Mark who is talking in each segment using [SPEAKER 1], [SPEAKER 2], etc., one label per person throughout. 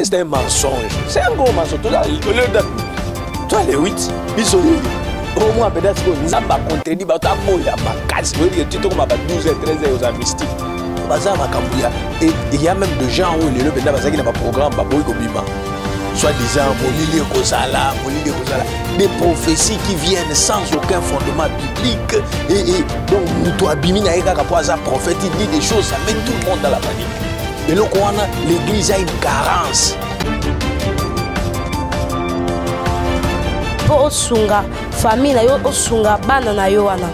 [SPEAKER 1] C'est un mensonge. C'est un gros mensonge. Toi, les 8, ils sont au moins peut-être que nous avons contredit, tu te comme 12 et 13 ans aux mystique. Et il y a même des gens où les programme, soi-disant, des prophéties qui viennent sans aucun fondement biblique. Et donc, nous abîmons un prophète, il dit des choses, ça met tout le monde dans la panique. Et là, l'église a une carence.
[SPEAKER 2] Pour Osunga, famille, Osunga, banana yoana.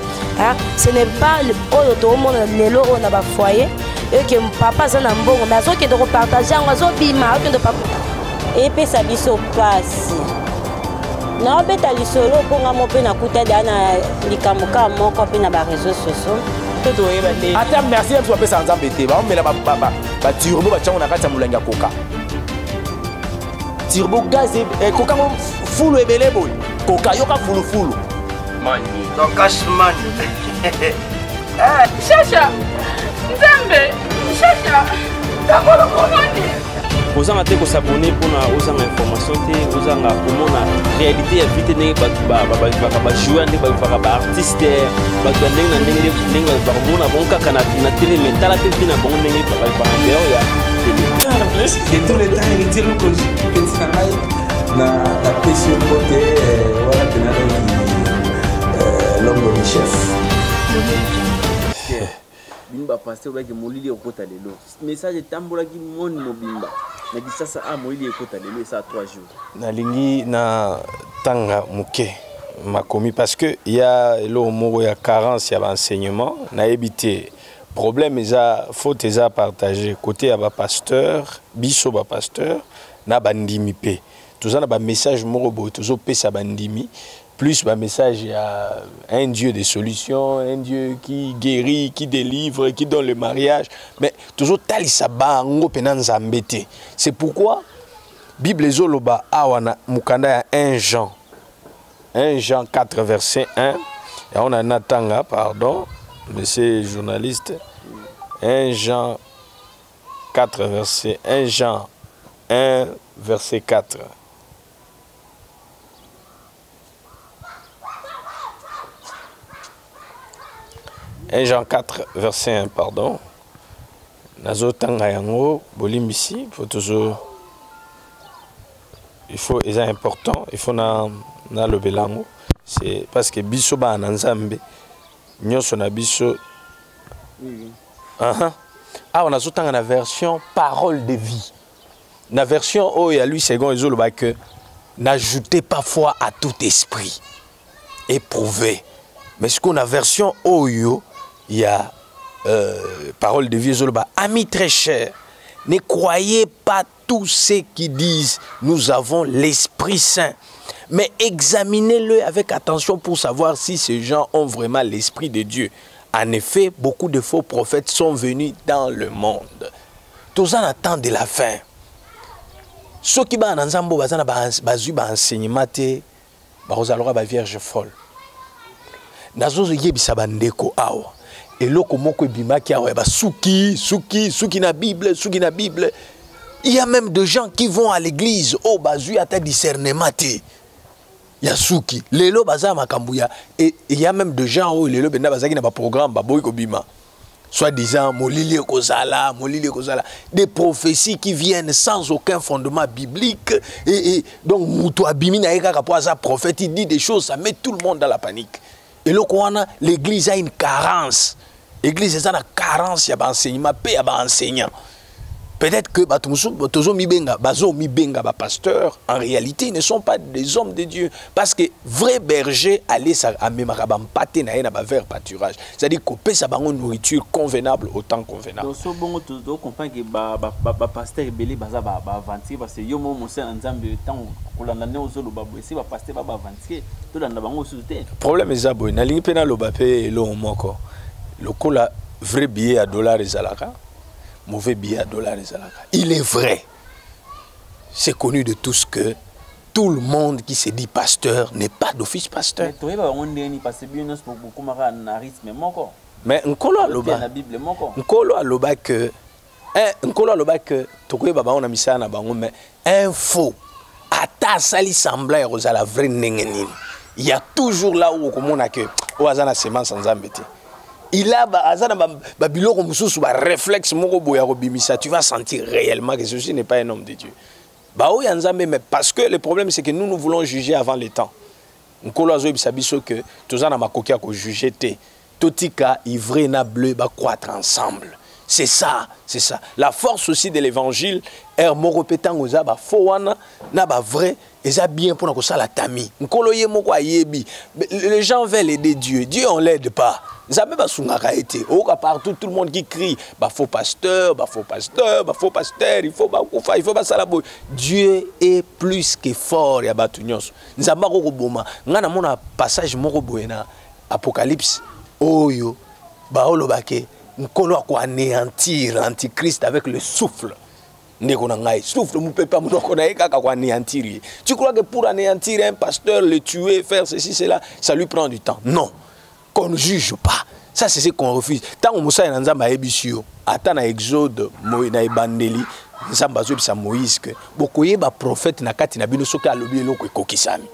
[SPEAKER 2] Ce n'est pas le monde, les loro na ba foyer. Et que papa ça n'a bon, mais ça qui de repartager, on va bima, de papa.
[SPEAKER 3] Et puis ça biso passe. Non, mais t'as le solo pour moi pe na kuta dana likamuka moko pe na ba réseaux sociaux.
[SPEAKER 4] Attends, merci à toi pe sans embêter. Ba mais la ba turbo ba tchanga na kati mulanga coca. Turbo gaz et coca full ebele boy. Coca yoka full.
[SPEAKER 5] Man, donc cash man.
[SPEAKER 6] Chacha. Nzambe. Chacha. D'accord, comment
[SPEAKER 7] Aux gens qui s'abonner pour aux informations, aux gens pour la réalité de la vie, les joueurs, les artistes,
[SPEAKER 8] de tous les temps, il dit que la pression côté, l'homme de chef.
[SPEAKER 7] Bimba pasteur ba ki molili okota lelo message tambola ki moni mobimba na kisasa molili okota lelo ça 3 jours
[SPEAKER 1] na lingi na tanga muke makomi parce que il y a le mot ya carence ya enseignement na éviter problème eza faute eza partager côté ya ba pasteur biso ba pasteur na bandimi pe tozana ba message moko bo tozo pesa bandimi plus un message, il y a un Dieu de solutions, un Dieu qui guérit, qui délivre, qui donne le mariage. Mais toujours talisaba ngo penanza mbete. C'est pourquoi Bible zoloba awana mukanda 1 Jean 4 verset 1 et on a natanga pardon monsieur journaliste 1 Jean 4 verset 1 Jean 1 verset 4. 1 Jean 4, verset 1, pardon. Nazo tanga yango, bolimbisi, il faut, c'est important, il faut na le belango. C'est parce que biso ba nanzambe, nyoso na biso. Ah, on a tanga na version parole de vie. La version oh et à lui second ezolo ba que n'ajoutez pas foi à tout esprit. Éprouvé. Mais ce qu'on a version oyo il y a parole de vie Zoloba. Amis très chers, ne croyez pas tous ceux qui disent nous avons l'Esprit Saint, mais examinez-le avec attention pour savoir si ces gens ont vraiment l'Esprit de Dieu. En effet, beaucoup de faux prophètes sont venus dans le monde. Tous en attendent de la fin. Ceux qui sont ensemble, ils ont enseignement, ils ont la Vierge folle. Nazo yebisa bandeko awa. Et loko moko bima ki awa suki na Bible, Il y a même des gens qui vont à l'église oh bazu ata discernement te. Ya suki. Lelo baza makambuya et il y a même des gens oh lelo benda bazaki na ba programme ba boy ko bima. Soi-disant molili kozala, des prophéties qui viennent sans aucun fondement biblique et donc muto abimi na eka ka poza prophète il dit des choses ça met tout le monde dans la panique. Et là, l'église a une carence. L'église a une carence, il y a un enseignement, il y a un enseignant. Peut-être que les pasteurs, en réalité, ils ne sont pas des hommes de Dieu. Parce que vrai berger, aller à vers pâturage. C'est-à-dire qu'on peut avoir une nourriture convenable au temps convenable.
[SPEAKER 7] Donc, si vous comprenez que les pasteurs sont belés, parce que yo mo mose nzambe tant kolanda ozolo babo esi ba pasteur ba avancer to landa bango sous-te.
[SPEAKER 1] Problème est aboy na lingi pena lo bapé lo moko. Le cola vrai billet à dollars ezalaka. Mauvais billet à dollars ezalaka. Il est vrai. C'est connu de tous que tout le monde qui se dit pasteur n'est pas d'office pasteur. Mais Nkolo aloba que nkolo aloba que tokoyeba bango na misala na bango mais info ata asali semblant ya kozala vrai ndenge nini il y a toujours là où okomona que oyo aza na semence nzambe te il a aza na babiloko mosusu réflexe moko boye ya kobimisa tu vas sentir réellement que ceci n'est pas un homme de Dieu oyo ya nzambe mais parce que le problème c'est que nous voulons juger avant le temps nkolo azoyebisa biso que toza na makoki ya kojuge te totika ivre na bleu croître ensemble. C'est ça, c'est ça. La force aussi de l'évangile est moko petango za ba faux wana na ba vrai et ça bien pour na la tami. Nkolo ye moko ayebi. Les gens veulent aider Dieu. Dieu on l'aide pas. Ça même pas sungaka été. Au partout tout le monde qui crie ba faux pasteur, ba faux pasteur, ba faux pasteur, il faut ba kufa, il faut ba salabo. Dieu est plus que fort ya batu nyonso. Nzamba ko boma. Ngana mona passage moko boyena Apocalypse. Oyo baolo bake nkolo ako anéantir l'antichrist avec le souffle ndeko na ngai souffle mu pepa munoko na eka ko anéantir. Tu crois que pour anéantir un pasteur, le tuer, faire ceci cela, ça lui prend du temps? Non, qu'on ne juge pas. Ça c'est ce qu'on refuse. Tant on musa na nzamba ebisio ata na Exode na ebandeli nzamba zo bisa Moïse que bokoye ba prophète na kati na bino soki alobi eloko ekokisami.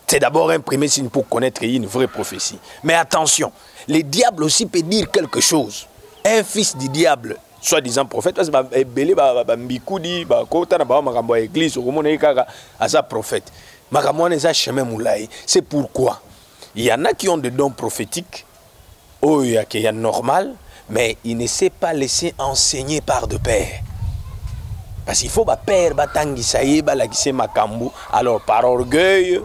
[SPEAKER 1] C'est d'abord un premier signe pour connaître une vraie prophétie. Mais attention, le diable aussi peut dire quelque chose. Un fils du diable, soi-disant prophète, parce que belé mbikoudi kota na ba makambo ya église okomona kaka asa prophète. Makambo na za chemin moulay. C'est pourquoi il y en a qui ont des dons prophétiques, oh il y a normal, mais il ne s'est pas laissé enseigner par de père. Parce qu'il faut ba père batangi saye ba la kise makambo. Alors par orgueil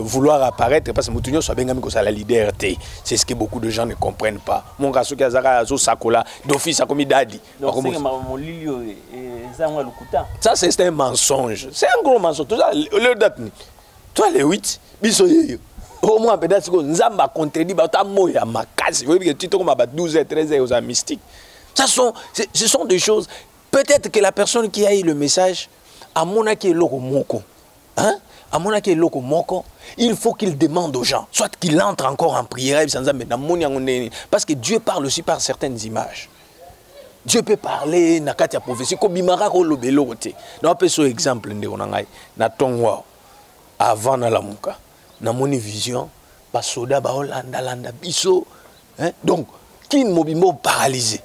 [SPEAKER 1] vouloir apparaître parce que Moutounio soit bien comme la liberté. C'est ce que beaucoup de gens ne comprennent pas. Mon gars, ce qui a sakola d'office a commis dadi. Ça c'est un mensonge. C'est un gros mensonge. Tout ça le date. Toi les 8 bisoye. Au moins peut-être que Nzamba contredit ta moya makasi. Vous voyez que tu te comme 12 et 13 aux mystiques. Ce sont des choses. Peut-être que la personne qui a eu le message a monaki loko moko. Hein? Il faut qu'il demande aux gens, soit qu'il entre encore en prière, parce que Dieu parle aussi par certaines images. Dieu peut parler, nakati ya prophétie, ko bimara ko lobelo te. Na pe so exemple ndeko na ngai, na tongwa avant na lamuka, na moni vision, ba soda ba landa biso, hein? Donc, kin mobimbo paralysé.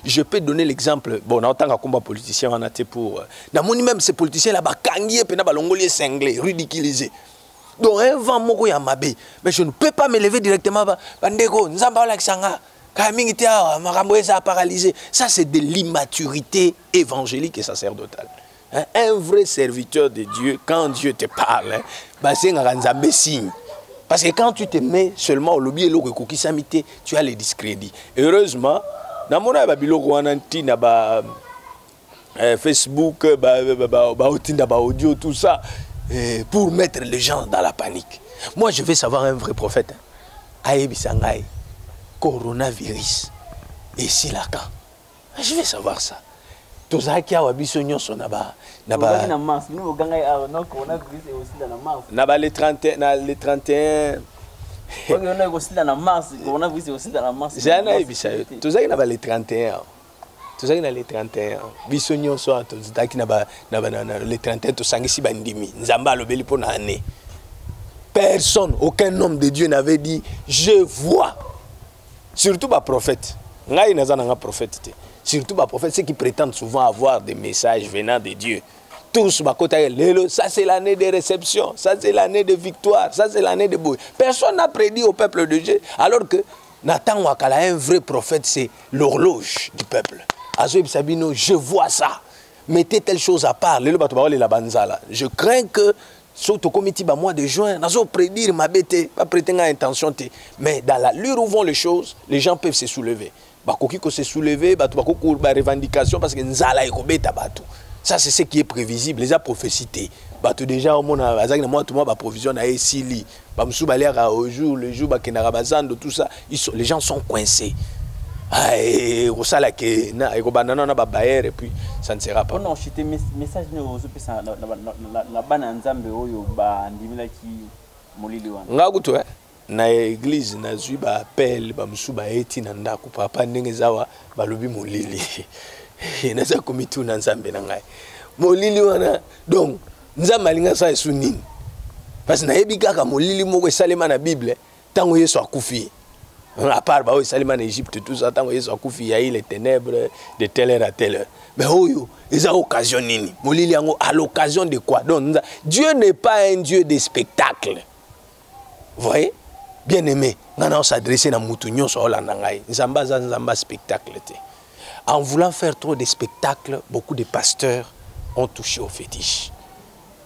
[SPEAKER 1] Je peux donner l'exemple. Bon, en tant que combat politicien, on a été pour. Dans mon même ces politiciens là-bas, kangié, pena balongolier cinglé, ridiculisé. Donc un vent moko ya mabe, mais je ne peux pas me lever directement. Bandeko, nzamba la kisanga, kamingi tia, makambo ça paralysé. Ça c'est de l'immaturité évangélique et sacerdotale. Un vrai serviteur de Dieu, quand Dieu te parle, c'est un nzambe signe. Parce que quand tu te mets seulement au lobby et l'eau que tu as les discrédits. Heureusement, dans mon Facebook, audio, tout ça, pour mettre les gens dans la panique. Moi, je veux savoir un vrai prophète. Aïe, coronavirus. Et si là, quand je vais savoir ça. Tout ça qui a wabisonyo son naba naba les 31 les 31 on a aussi dans la mars coronavirus aussi dans la mars j'ai un aïe tout ça qui naba les 31 tout ça qui na les 31 bisonyo so tout ça qui naba les 31 to sangisi bandimi nzamba lobeli pour na année personne aucun homme de Dieu n'avait dit je vois surtout pas prophète ngai nazana nga prophète. Surtout les prophètes, ceux qui prétendent souvent avoir des messages venant de Dieu. Tous, ça c'est l'année de réception, ça c'est l'année de victoire, ça c'est l'année de beau. Personne n'a prédit au peuple de Dieu, alors que Nathan Wakala, un vrai prophète, c'est l'horloge du peuple. Azoïb Sabino, je vois ça. Mettez telle chose à part. Je crains que, surtout comme il mois de juin, nous prédire ma bête, pas prétendre à intention. Mais dans la l'heure où vont les choses, les gens peuvent se soulever. Bakoko se soulever, bakoko ba revendication parce que nzala ekobeta batu. Ça c'est ce qui est prévisible, les a prophécité. Batu déjà au monde azaki na moi tout ba provision na esili. Ba musu balera au jour, le jour ba kenara bazando tout ça, les gens sont coincés. Ah osala ke na ekobana na ba baer et puis ça ne sera pas.
[SPEAKER 7] Non, c'était message ne ozo pesa na bana nzambe oyo ba ndimila ki molili wana.
[SPEAKER 1] Ngakuto na église nazwi ba appel ba musu ba eti na ndako papa ndenge zawa balobi molili naza komitu na nzambe na ngai molili wana donc nzambe alinga sa esu nini parce na yebi kaka molili moko esalema na bible tango Yesu akufi à part ba esalema na Égypte tout ça tango Yesu akufi ya les ténèbres de telle heure à telle heure mais oyo eza occasion nini molili yango à l'occasion de quoi donc Dieu n'est pas un Dieu de spectacle. Vous voyez? Bien aimé, on s'adresser à Moutounion sur l'Anangaï. Nzamba spectacle. En voulant faire trop de spectacles, beaucoup de pasteurs ont touché au fétiche.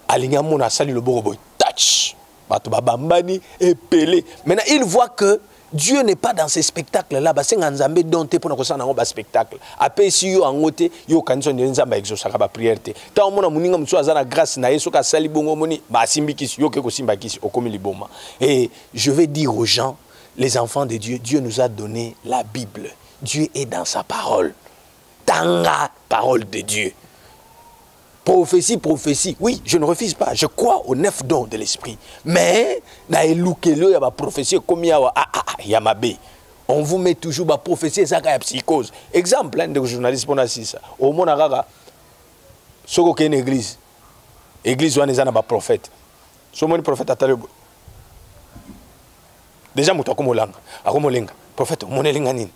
[SPEAKER 1] Alignamon a sali le boroboy. Touch. Batobabambani et Pelé. Maintenant, il voit que Dieu n'est pas dans ces spectacles-là. C'est un Nzambé dompté pour nous faire un spectacle. Après, si vous avez un côté, vous avez un Nzambé exaucé la prière. Tant que vous avez la grâce, vous avez sali bongo moni, et je vais dire aux gens, les enfants de Dieu, Dieu nous a donné la Bible. Dieu est dans sa parole. Dans la parole de Dieu. Prophétie, prophétie. Oui, je ne refuse pas. Je crois aux 9 dons de l'esprit. Mais, il y a ma prophétie comme il y a ma bé. On vous met toujours ma prophétie, ça y a psychose. Exemple, un des journalistes pour ça. Au monde arabe, ce qu'il y a une église. Église où on a un prophète. Ce monde prophète a talé. Déjà, moi, prophète, mon élinganine.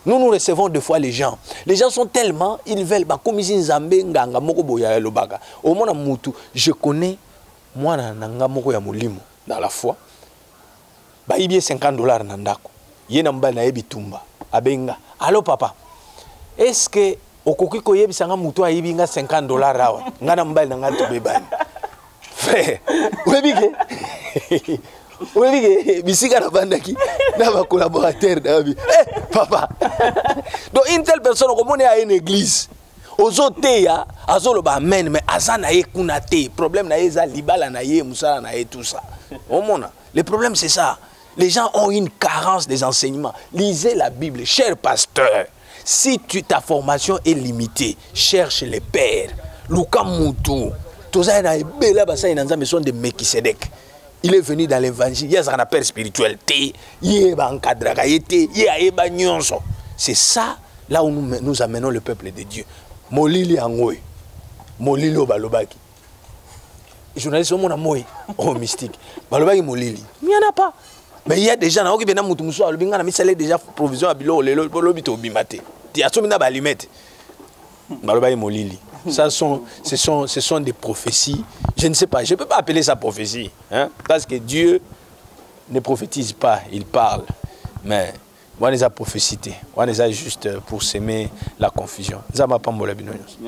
[SPEAKER 1] Nous recevons deux fois les gens. Les gens sont tellement, ils veulent, je connais, moi, dans la foi, il y a $50 nandako. Yenamba na yebi tumba. Abenga. Allô papa. Est-ce que au kokiko yebi sanga mutu ayebi nga $50 rawa. Ngana mbali na ngatu bebani. Frère, webike. Webike bisika na bandaki na ba collaborateur d'abi. Eh papa. Donc une telle personne comme on est à une église. Ozote ya azolo ba amen mais azana ye kuna te. Problème na yeza libala na ye musala na ye tout ça. Au monde. Le problème c'est ça. Les gens ont une carence des enseignements. Lisez la Bible. Cher pasteur, si ta formation est limitée, cherche les pères. Luka Moutou. Tous les sont des Melchisedec. Il est venu dans l'évangile. Il y a un père spirituel. C'est ça, là où nous amenons le peuple de Dieu. Molili Angoy. Molili Obalobaki. Les journalistes sont mon mystique. Balobaki Molili. Il n'y en a pas. Mais il y a des gens qui viennent déjà provision à bilo le lobito bimate. Tu as sommé balimette. Malobaye molili. Ce sont des prophéties. Je ne sais pas, je ne peux pas appeler ça prophétie, hein, parce que Dieu ne prophétise pas, il parle. Mais on les a prophécité, on les a juste pour s'aimer la confusion. Merci.